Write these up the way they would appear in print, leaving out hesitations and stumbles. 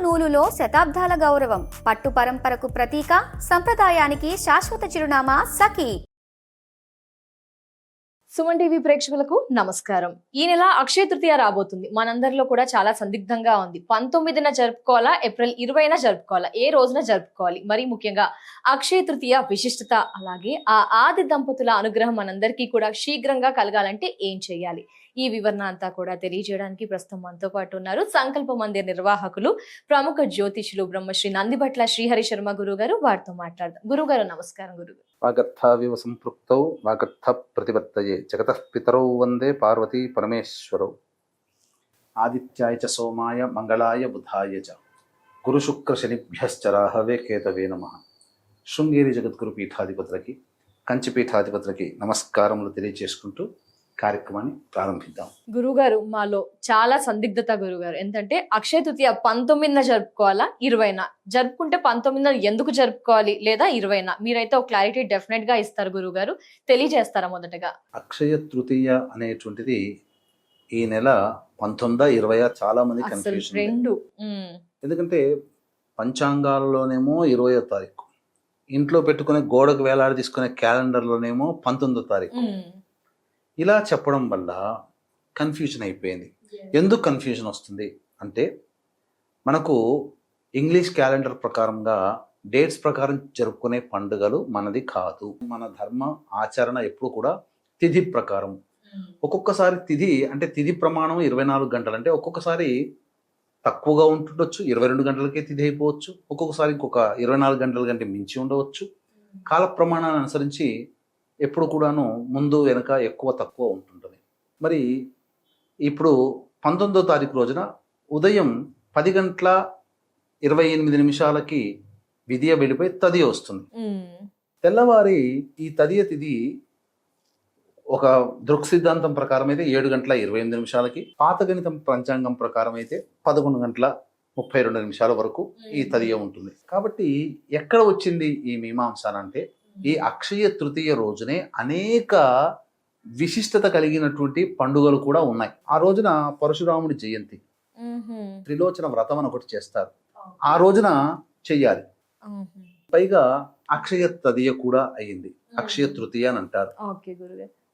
నూలులో శతాబ్దాల గౌరవం, పట్టు పరంపరకు ప్రతీక, సంప్రదాయానికి శాశ్వత చిరునామా సఖీ. సుమన్ టీవీ ప్రేక్షకులకు నమస్కారం. ఈ నెల అక్షయ తృతీయ రాబోతుంది. మనందరిలో కూడా చాలా సందిగ్ధంగా ఉంది. 19న జరుపుకోవాలా, ఏప్రిల్ 20న జరుపుకోవాలా, ఏ రోజున జరుపుకోవాలి? మరి ముఖ్యంగా అక్షయ తృతీయ విశిష్టత, అలాగే ఆ ఆది దంపతుల అనుగ్రహం మనందరికీ కూడా శీఘ్రంగా కలగాలంటే ఏం చేయాలి? ఈ వివరణ అంతా కూడా తెలియజేయడానికి ప్రస్తుతం మనతో పాటు ఉన్నారు సంకల్ప మందిర్ నిర్వాహకులు, ప్రముఖ జ్యోతిషులు బ్రహ్మశ్రీ నందిబట్ల శ్రీహరి శర్మ గురువు గారు. వారితో మాట్లాడదాం. గురుగారు నమస్కారం. గురుగారు, వాగర్థావివ సంపృక్తౌ వాగర్థ ప్రతిపత్తయే జగతః పితరౌ వందే పార్వతీ పరమేశ్వరౌ. ఆదిత్యాయ చ సోమాయ మంగళాయ బుధాయ చ గురు శుక్ర శనిభ్యశ్చ రాహవే కేతవే నమః. శృంగేరి జగద్గురు పీఠాధిపతులకి, కంచి పీఠాధిపతులకి నమస్కారములు తెలియజేసుకుంటూ కార్యక్రమాన్ని ప్రారంభిద్దాం. గురుగారు, మాలో చాలా సందిగ్ధత గురుగారు. ఏంటంటే అక్షయ తృతీయ 19న జరుపుకోవాలా, 20న జరుపుకుంటే 19న ఎందుకు జరుపుకోవాలి, లేదా 20న? మీరైతే ఒక క్లారిటీ డెఫినెట్ గా ఇస్తారు గురుగారు, తెలియజేస్తారా? మొదటగా అక్షయ తృతీయ అనేటువంటిది ఈ నెల 19, 20 చాలా మంది కన్ఫ్యూజన్. రెండు ఎందుకంటే పంచాంగాలలోనేమో 20వ తారీఖు, ఇంట్లో పెట్టుకునే గోడకు వేలాడి తీసుకునే క్యాలెండర్లోనేమో 19వ తారీఖు. ఇలా చెప్పడం వల్ల కన్ఫ్యూజన్ అయిపోయింది. ఎందుకు కన్ఫ్యూజన్ వస్తుంది అంటే, మనకు ఇంగ్లీష్ క్యాలెండర్ ప్రకారంగా డేట్స్ ప్రకారం జరుపుకునే పండుగలు మనది కాదు. మన ధర్మ ఆచరణ ఎప్పుడు కూడా తిథి ప్రకారం. ఒక్కొక్కసారి తిథి అంటే తిథి ప్రమాణం 24 గంటలు, అంటే ఒక్కొక్కసారి తక్కువగా ఉంటుండొచ్చు, 22 గంటలకే తిథి అయిపోవచ్చు. ఒక్కొక్కసారి ఇంకొక 24 గంటల కంటే మించి ఉండవచ్చు. కాల ప్రమాణాన్ని అనుసరించి ఎప్పుడు కూడాను ముందు వెనక ఎక్కువ తక్కువ ఉంటుంటుంది. మరి ఇప్పుడు 19వ తారీఖు రోజున ఉదయం 10:28 విధియ వెళ్ళిపోయి తదియ వస్తుంది. తెల్లవారి ఈ తదియ తిథి ఒక దృక్ సిద్ధాంతం ప్రకారం అయితే 7:28 పాత గణితం పంచాంగం ప్రకారం అయితే 11:32 వరకు ఈ తదియ ఉంటుంది. కాబట్టి ఎక్కడ వచ్చింది ఈ మీమాంస అంటే, ఈ అక్షయ తృతీయ రోజునే అనేక విశిష్టత కలిగినటువంటి పండుగలు కూడా ఉన్నాయి. ఆ రోజున పరశురాముడి జయంతి, త్రిలోచన వ్రతం అని ఒకటి చేస్తారు, ఆ రోజున చెయ్యాలి. పైగా అక్షయ తదియ కూడా అయ్యింది, అక్షయ తృతీయ అని అంటారు.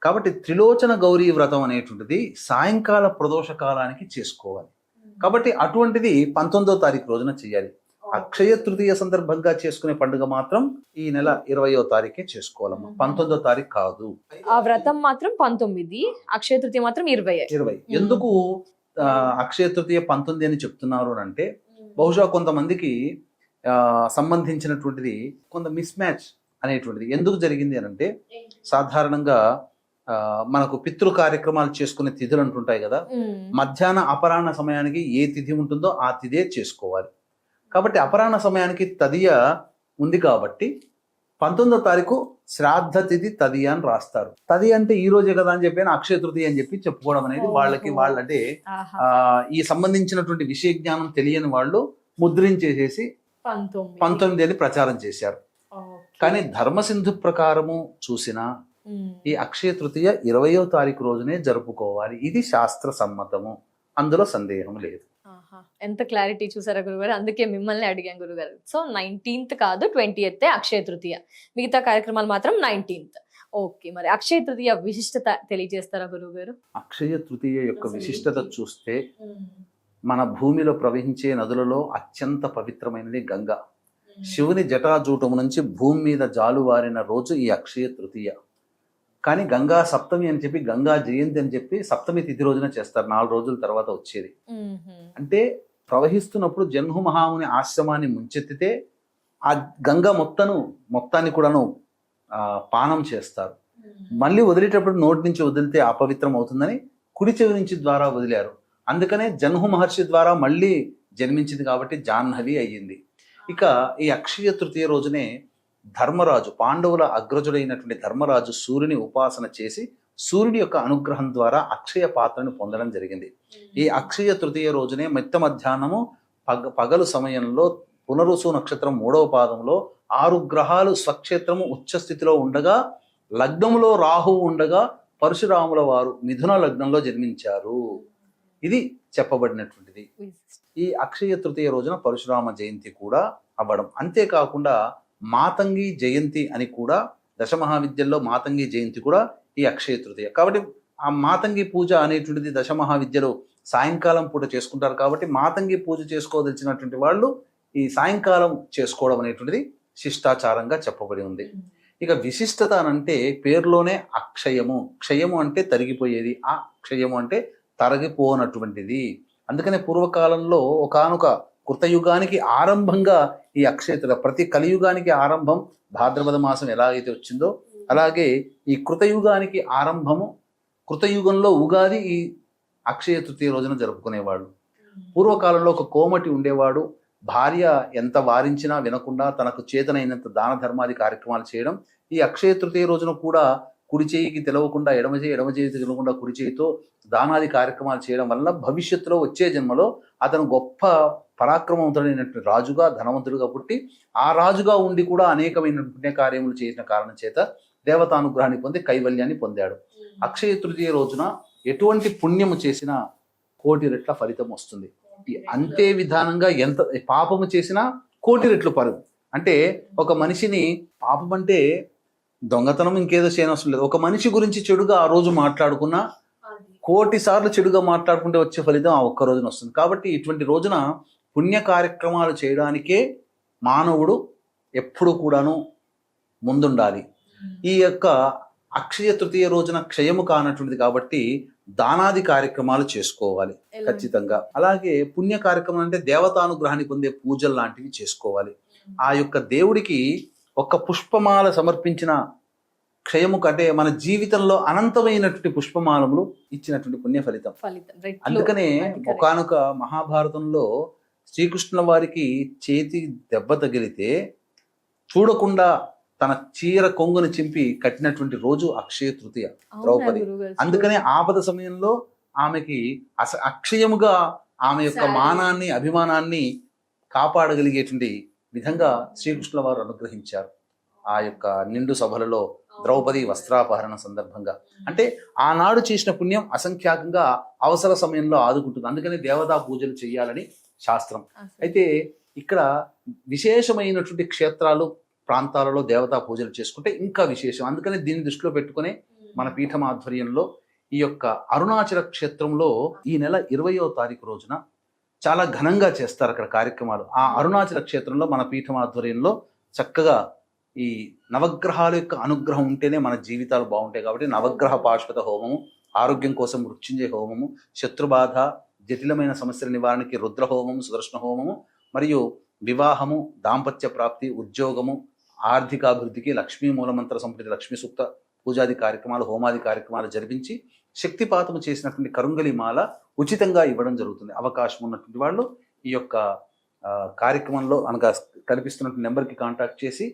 కాబట్టి త్రిలోచన గౌరీ వ్రతం అనేటువంటిది సాయంకాల ప్రదోష కాలానికి చేసుకోవాలి. కాబట్టి అటువంటిది 19వ తారీఖు రోజున చెయ్యాలి. అక్షయ తృతీయ సందర్భంగా చేసుకునే పండుగ మాత్రం ఈ నెల 20వ తారీఖే చేసుకోవాలమ్మా, 19వ తారీఖు కాదు. ఆ వ్రతం మాత్రం 19, అక్షయ తృతీయ మాత్రం 20. ఎందుకు అక్షయ తృతీయ 19 అని చెప్తున్నారు అంటే, బహుశా కొంతమందికి సంబంధించినటువంటిది కొంత మిస్ మ్యాచ్ అనేటువంటిది ఎందుకు జరిగింది అని అంటే, సాధారణంగా మనకు పితృ కార్యక్రమాలు చేసుకునే తిథులు అంటుంటాయి కదా, మధ్యాహ్న అపరాహ్న సమయానికి ఏ తిథి ఉంటుందో ఆ తిథే చేసుకోవాలి. కాబట్టి అపరాహ్న సమయానికి తదియ ఉంది కాబట్టి 19వ తారీఖు శ్రాద్ధ తిథి తదియ అని రాస్తారు. తది అంటే ఈ రోజే కదా అని చెప్పి అక్షయ తృతీయ అని చెప్పి చెప్పుకోవడం అనేది వాళ్ళంటే ఈ సంబంధించినటువంటి విషయ జ్ఞానం తెలియని వాళ్ళు ముద్రించేసేసి 19 అని ప్రచారం చేశారు. కానీ ధర్మసింధు ప్రకారము చూసినా ఈ అక్షయ తృతీయ 20వ తారీఖు రోజునే జరుపుకోవాలి. ఇది శాస్త్ర సమ్మతము, అందులో సందేహం లేదు. ఎంత క్లారిటీ చూసారా గురుగారు, అందుకే మిమ్మల్ని అడిగాను గురుగారు. సో 19th కాదు 20th అక్షయ తృతీయ, మిగతా కార్యక్రమాలు మాత్రం 19th. ఓకే, మరి అక్షయ తృతీయ విశిష్టత తెలియజేస్తారా గురుగారు? అక్షయ తృతీయ యొక్క విశిష్టత చూస్తే, మన భూమిలో ప్రవహించే నదులలో అత్యంత పవిత్రమైనది గంగా. శివుని జటాజూటము నుంచి భూమి మీద జాలువారిన రోజు ఈ అక్షయ తృతీయ. కానీ గంగా సప్తమి అని చెప్పి, గంగా జయంతి అని చెప్పి సప్తమి తిథి రోజున చేస్తారు, 4 రోజుల తర్వాత వచ్చేది. అంటే ప్రవహిస్తున్నప్పుడు జన్హు మహాముని ఆశ్రమాన్ని ముంచెత్తితే ఆ గంగా మొత్తాన్ని కూడాను పానం చేస్తారు. మళ్ళీ వదిలేటప్పుడు నోటి నుంచి వదిలితే అపవిత్రం అవుతుందని కుడి చెవి నుంచి ద్వారా వదిలారు. అందుకనే జన్హు మహర్షి ద్వారా మళ్ళీ జన్మించింది కాబట్టి జాహ్నవి అయ్యింది. ఇక ఈ అక్షయ తృతీయ రోజునే ధర్మరాజు, పాండవుల అగ్రజుడైనటువంటి ధర్మరాజు సూర్యుని ఉపాసన చేసి సూర్యుని యొక్క అనుగ్రహం ద్వారా అక్షయ పాత్రను పొందడం జరిగింది. ఈ అక్షయ తృతీయ రోజునే మిట్ట మధ్యాహ్నము పగలు సమయంలో పునరుసు నక్షత్రం 3వ పాదంలో 6 గ్రహాలు స్వక్షేత్రము ఉచ్చస్థితిలో ఉండగా, లగ్నములో రాహువు ఉండగా పరశురాముల వారు మిథున లగ్నంలో జన్మించారు. ఇది చెప్పబడినటువంటిది. ఈ అక్షయ తృతీయ రోజున పరశురామ జయంతి కూడా అవ్వడం. అంతేకాకుండా మాతంగి జయంతి అని కూడా దశమహావిద్యల్లో మాతంగి జయంతి కూడా ఈ అక్షయ తృతీయ. కాబట్టి ఆ మాతంగి పూజ అనేటువంటిది దశమహావిద్యలో సాయంకాలం పూట చేసుకుంటారు. కాబట్టి మాతంగి పూజ చేసుకోదలిచినటువంటి వాళ్ళు ఈ సాయంకాలం చేసుకోవడం అనేటువంటిది శిష్టాచారంగా చెప్పబడి ఉంది. ఇక విశిష్టత అనంటే పేరులోనే అక్షయము. క్షయము అంటే తరిగిపోయేది, ఆ క్షయము అంటే తరగిపోనటువంటిది. అందుకనే పూర్వకాలంలో ఒకానొక కృతయుగానికి ఆరంభంగా ఈ అక్షయ తృతీయ, ప్రతి కలియుగానికి ఆరంభం భాద్రపద మాసం ఎలాగైతే వచ్చిందో అలాగే ఈ కృతయుగానికి ఆరంభము, కృతయుగంలో ఉగాది ఈ అక్షయ తృతీయ రోజున జరుపుకునేవాడు. పూర్వకాలంలో ఒక కోమటి ఉండేవాడు. భార్య ఎంత వారించినా వినకుండా తనకు చేతనైనంత దాన ధర్మాది కార్యక్రమాలు చేయడం. ఈ అక్షయ తృతీయ రోజున కూడా కుడి చేయికి తెలవకుండా ఎడమ చేయి తెలవకుండా కుడి చేయితో దానాది కార్యక్రమాలు చేయడం వల్ల భవిష్యత్తులో వచ్చే జన్మలో అతను గొప్ప పరాక్రమవంతుడైనటువంటి రాజుగా, ధనవంతుడుగా పుట్టి ఆ రాజుగా ఉండి కూడా అనేకమైన పుణ్యకార్యములు చేసిన కారణం చేత దేవతానుగ్రహాన్ని పొంది కైవల్యాన్ని పొందాడు. అక్షయ తృతీయ రోజున ఎటువంటి పుణ్యము చేసినా 1,000,000 రెట్ల ఫలితం వస్తుంది. అంతే విధానంగా ఎంత పాపము చేసినా 1,000,000 రెట్లు పరుగు. అంటే ఒక మనిషిని, పాపం అంటే దొంగతనం ఇంకేదో చేయనవసరం లేదు, ఒక మనిషి గురించి చెడుగా ఆ రోజు మాట్లాడుకున్నా 1,000,000 సార్లు చెడుగా మాట్లాడుకుంటే వచ్చే ఫలితం ఆ ఒక్క రోజున వస్తుంది. కాబట్టి ఇటువంటి రోజున పుణ్య కార్యక్రమాలు చేయడానికే మానవుడు ఎప్పుడు కూడాను ముందుండాలి. ఈ యొక్క అక్షయ తృతీయ రోజున క్షయము కానటువంటిది కాబట్టి దానాది కార్యక్రమాలు చేసుకోవాలి ఖచ్చితంగా. అలాగే పుణ్య కార్యక్రమం అంటే దేవతానుగ్రహాన్ని పొందే పూజలు లాంటివి చేసుకోవాలి. ఆ యొక్క దేవుడికి ఒక్క పుష్పమాల సమర్పించిన క్షయము కంటే మన జీవితంలో అనంతమైనటువంటి పుష్పమాలములు ఇచ్చినటువంటి పుణ్య ఫలితం. అందుకనే ఒకానొక మహాభారతంలో శ్రీకృష్ణ వారికి చేతి దెబ్బ తగిలితే చూడకుండా తన చీర కొంగును చింపి కట్టినటువంటి రోజు అక్షయ తృతీయ ద్రౌపది. అందుకనే ఆపద సమయంలో ఆమెకి అక్షయముగా ఆమె యొక్క మానాన్ని, అభిమానాన్ని కాపాడగలిగేటువంటి విధంగా శ్రీకృష్ణుల వారు అనుగ్రహించారు. ఆ యొక్క నిండు సభలలో ద్రౌపది వస్త్రాపహరణ సందర్భంగా. అంటే ఆనాడు చేసిన పుణ్యం అసంఖ్యాకంగా అవసర సమయంలో ఆదుకుంటుంది. అందుకని దేవతా పూజలు చేయాలని శాస్త్రం. అయితే ఇక్కడ విశేషమైనటువంటి క్షేత్రాలు, ప్రాంతాలలో దేవతా పూజలు చేసుకుంటే ఇంకా విశేషం. అందుకని దీన్ని దృష్టిలో పెట్టుకునే మన పీఠం ఆధ్వర్యంలో ఈ యొక్క అరుణాచల క్షేత్రంలో ఈ నెల 20వ తారీఖు రోజున చాలా ఘనంగా చేస్తారు అక్కడ కార్యక్రమాలు. ఆ అరుణాచల క్షేత్రంలో మన పీఠం ఆధ్వర్యంలో చక్కగా ఈ నవగ్రహాల యొక్క అనుగ్రహం ఉంటేనే మన జీవితాలు బాగుంటాయి. కాబట్టి నవగ్రహ పాశుపత హోమము, ఆరోగ్యం కోసం మృత్యుంజయ హోమము, శత్రుబాధ, జటిలమైన సమస్యల నివారణకి రుద్ర హోమము, సుదర్శన హోమము, మరియు వివాహము, దాంపత్య ప్రాప్తి, ఉద్యోగము, ఆర్థికాభివృద్ధికి లక్ష్మీ మూలమంత్ర సంపృతి, లక్ష్మీ సూక్త పూజాది కార్యక్రమాలు, హోమాది కార్యక్రమాలు జరిపించి శక్తిపాతము చేసినటువంటి కరుంగలి మాల ఉచితంగా ఇవ్వడం జరుగుతుంది. అవకాశం ఉన్నటువంటి వాళ్ళు ఈ యొక్క కార్యక్రమంలో అనగా కనిపిస్తున్నటువంటి నెంబర్కి కాంటాక్ట్ చేసి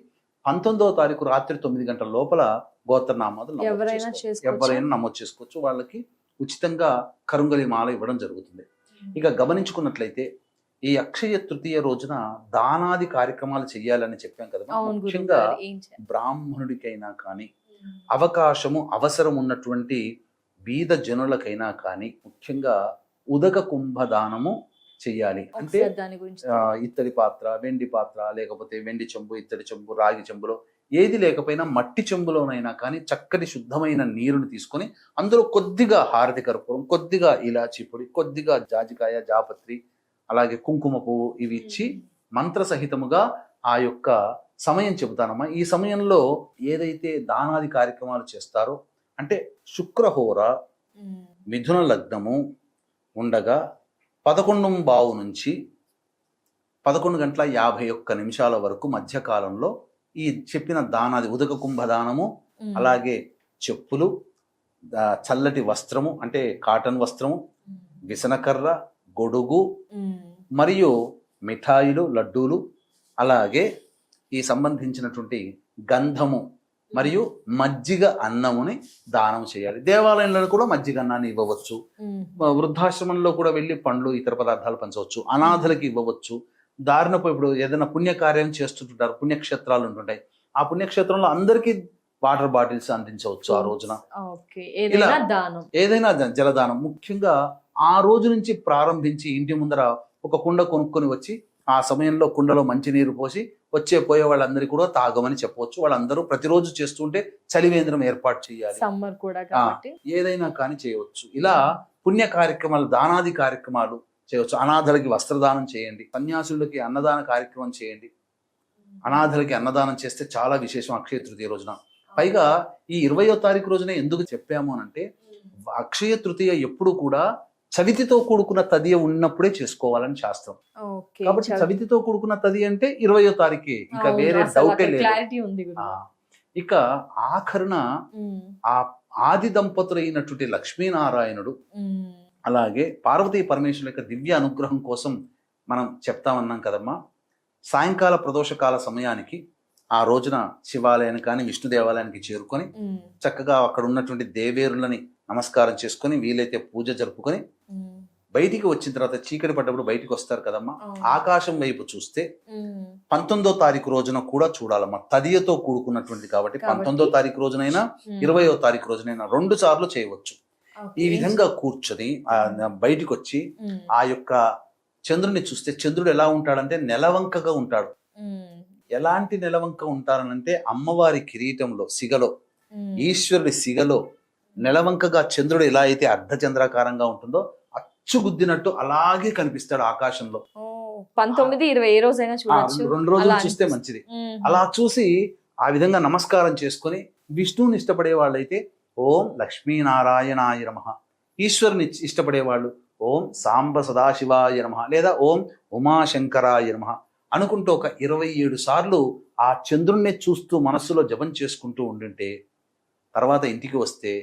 19వ తారీఖు రాత్రి 9 గంటల లోపల గోత్రనామాలు ఎవరైనా నమోదు చేసుకోవచ్చు. వాళ్ళకి ఉచితంగా కరుంగలి మాల ఇవ్వడం జరుగుతుంది. ఇక గమనించుకున్నట్లయితే ఈ అక్షయ తృతీయ రోజున దానాది కార్యక్రమాలు చెయ్యాలని చెప్పాం కదా. ముఖ్యంగా బ్రాహ్మణుడికైనా కానీ, అవకాశము అవసరం ఉన్నటువంటి బీద జనులకైనా కానీ ముఖ్యంగా ఉదక కుంభదానము చెయ్యాలి. అంటే ఇత్తడి పాత్ర, వెండి పాత్ర, లేకపోతే వెండి చెంబు, ఇత్తడి చెంబు, రాగి చెంబులో ఏది లేకపోయినా మట్టి చెంబులోనైనా కానీ చక్కటి శుద్ధమైన నీరుని తీసుకొని అందులో కొద్దిగా హారతి కర్పూరం, కొద్దిగా ఇలాచీ పొడి, కొద్దిగా జాజికాయ, జాపత్రి, అలాగే కుంకుమ పువ్వు ఇవి ఇచ్చి మంత్రసహితముగా ఆ యొక్క సమయం చెబుతానమ్మా. ఈ సమయంలో ఏదైతే దానాది కార్యక్రమాలు చేస్తారో అంటే శుక్రహోర మిథున లగ్నము ఉండగా 11:15 నుంచి 11:51 వరకు మధ్యకాలంలో ఈ చెప్పిన దానాది ఉదక కుంభదానము, అలాగే చెప్పులు, చల్లటి వస్త్రము అంటే కాటన్ వస్త్రము, విసనకర్ర, గొడుగు మరియు మిఠాయిలు, లడ్డూలు, అలాగే ఈ సంబంధించినటువంటి గంధము మరియు మజ్జిగ అన్నముని దానం చేయాలి. దేవాలయంలో కూడా మజ్జిగ అన్నాన్ని ఇవ్వవచ్చు. వృద్ధాశ్రమంలో కూడా వెళ్ళి పండ్లు, ఇతర పదార్థాలు పంచవచ్చు. అనాథలకి ఇవ్వవచ్చు. దారినపై ఇప్పుడు ఏదైనా పుణ్యకార్యం చేస్తుంటారు, పుణ్యక్షేత్రాలు ఉంటుంటాయి. ఆ పుణ్యక్షేత్రంలో అందరికీ వాటర్ బాటిల్స్ అందించవచ్చు ఆ రోజున. ఏదైనా జలదానం. ముఖ్యంగా ఆ రోజు నుంచి ప్రారంభించి ఇంటి ముందర ఒక కుండ కొనుక్కొని వచ్చి ఆ సమయంలో కుండలో మంచినీరు పోసి వచ్చే పోయే వాళ్ళందరికీ కూడా తాగమని చెప్పవచ్చు. వాళ్ళందరూ ప్రతిరోజు చేస్తుంటే చలివేంద్రం ఏర్పాటు చేయాలి. సమ్మర్ కూడా కాబట్టి ఏదైనా కానీ చేయవచ్చు. ఇలా పుణ్య కార్యక్రమాలు, దానాది కార్యక్రమాలు చేయవచ్చు. అనాథలకి వస్త్రదానం చేయండి, సన్యాసులకి అన్నదాన కార్యక్రమం చేయండి. అనాథలకి అన్నదానం చేస్తే చాలా విశేషం అక్షయ తృతీయ రోజున. పైగా ఈ 20వ తారీఖు రోజున ఎందుకు చెప్పాము అంటే, అక్షయ తృతీయ ఎప్పుడు కూడా చవితితో కూడుకున్న తదియ ఉన్నప్పుడే చేసుకోవాలని శాస్త్రం. ఓకే. కాబట్టి చవితితో కూడుకున్న తది అంటే 20వ తారీఖే, ఇంకా వేరే డౌటే లేదు. క్లారిటీ ఉంది ఆ, ఇక ఆఖరున ఆ ఆది దంపతులైనటువంటి లక్ష్మీనారాయణుడు అలాగే పార్వతీ పరమేశ్వరుల యొక్క దివ్య అనుగ్రహం కోసం మనం చెప్తామన్నాం కదమ్మా. సాయంకాల ప్రదోషకాల సమయానికి ఆ రోజున శివాలయానికి కానీ విష్ణు దేవాలయానికి చేరుకొని చక్కగా అక్కడ ఉన్నటువంటి దేవేరులని నమస్కారం చేసుకొని వీలైతే పూజ జరుపుకొని బయటికి వచ్చిన తర్వాత చీకటి పడ్డప్పుడు బయటికి వస్తారు కదమ్మా. ఆకాశం వైపు చూస్తే 19వ తారీఖు రోజున కూడా చూడాలమ్మా. తదియతో కూడుకున్నటువంటిది కాబట్టి 19వ తారీఖు రోజునైనా 20వ తారీఖు రోజునైనా 2 సార్లు చేయవచ్చు. ఈ విధంగా కూర్చొని బయటికి వచ్చి ఆ యొక్క చంద్రుని చూస్తే చంద్రుడు ఎలా ఉంటాడంటే నెలవంకగా ఉంటాడు. ఎలాంటి నెలవంక ఉంటారనంటే అమ్మవారి కిరీటంలో సిగలో, ఈశ్వరుడి సిగలో నెలవంకగా చంద్రుడు ఎలా అయితే అర్ధచంద్రాకారంగా ఉంటుందో అచ్చుగుద్దినట్టు అలాగే కనిపిస్తాడు ఆకాశంలో. 19, 20 ఏ రోజైనా చూడొచ్చు. 2 రోజులు చూస్తే మంచిది. అలా చూసి ఆ విధంగా నమస్కారం చేసుకొని విష్ణువుని ఇష్టపడే వాళ్ళైతే ఓం లక్ష్మీనారాయణాయ నమః, ఈశ్వరుని ఇష్టపడే వాళ్ళు ఓం సాంబ సదాశివాయ నమః లేదా ఓం ఉమాశంకరాయ నమః అనుకుంటూ ఒక 27 సార్లు ఆ చంద్రుణ్ణి చూస్తూ మనస్సులో జపం చేసుకుంటూ ఉండుంటే తర్వాత ఇంటికి వస్తే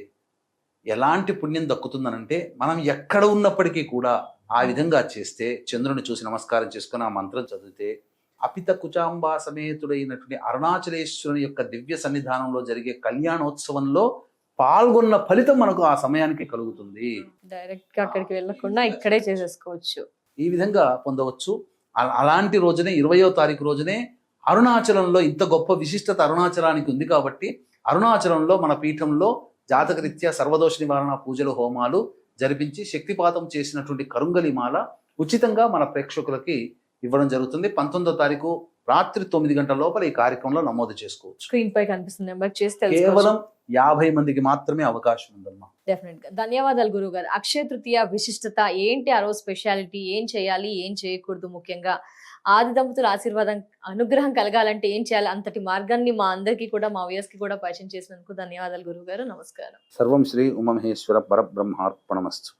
ఎలాంటి పుణ్యం దక్కుతుందనంటే, మనం ఎక్కడ ఉన్నప్పటికీ కూడా ఆ విధంగా చేస్తే చంద్రుని చూసి నమస్కారం చేసుకుని ఆ మంత్రం చదివితే అపిత కుచాంబా సమేతుడైనటువంటి అరుణాచలేశ్వరుని యొక్క దివ్య సన్నిధానంలో జరిగే కళ్యాణోత్సవంలో పాల్గొన్న ఫలితం మనకు ఆ సమయానికి కలుగుతుంది. డైరెక్ట్ గా అక్కడికి వెళ్ళకుండా ఇక్కడే చేసేసుకోవచ్చు. ఈ విధంగా పొందవచ్చు. అలాంటి రోజునే 20వ తారీఖు రోజునే అరుణాచలంలో ఇంత గొప్ప విశిష్టత అరుణాచలానికి ఉంది కాబట్టి అరుణాచలంలో మన పీఠంలో జాతకరీత్యా సర్వదోష నివారణ పూజలు, హోమాలు జరిపించి శక్తిపాతం చేసినటువంటి కరుంగలి మాల ఉచితంగా మన ప్రేక్షకులకి ఇవ్వడం జరుగుతుంది. 19వ తారీఖు రాత్రి 9 గంటల లోపల ఈ కార్యక్రమంలో నమోదు చేసుకోవచ్చు. స్క్రీన్ పై కనిపిస్తుంది నెంబర్ చేస్తే కేవలం 50 మందికి మాత్రమే అవకాశం ఉందమ్మా. డెఫినెట్ గా. ధన్యవాదాలు గురువు గారు. అక్షయ తృతీయ విశిష్టత ఏంటి, ఆ రోజు స్పెషాలిటీ, ఏం చేయాలి, ఏం చేయకూడదు, ముఖ్యంగా ఆది దంపతుల ఆశీర్వాదం అనుగ్రహం కలగాలంటే ఏం చేయాలి, అంతటి మార్గాన్ని మా అందరికీ కూడా, మా వ్యూయర్స్ కి కూడా పరిచయం చేసినందుకు ధన్యవాదాలు గురువు గారు. నమస్కారం. సర్వం శ్రీ ఉమామహేశ్వర పరబ్రహ్మార్పణమస్తు.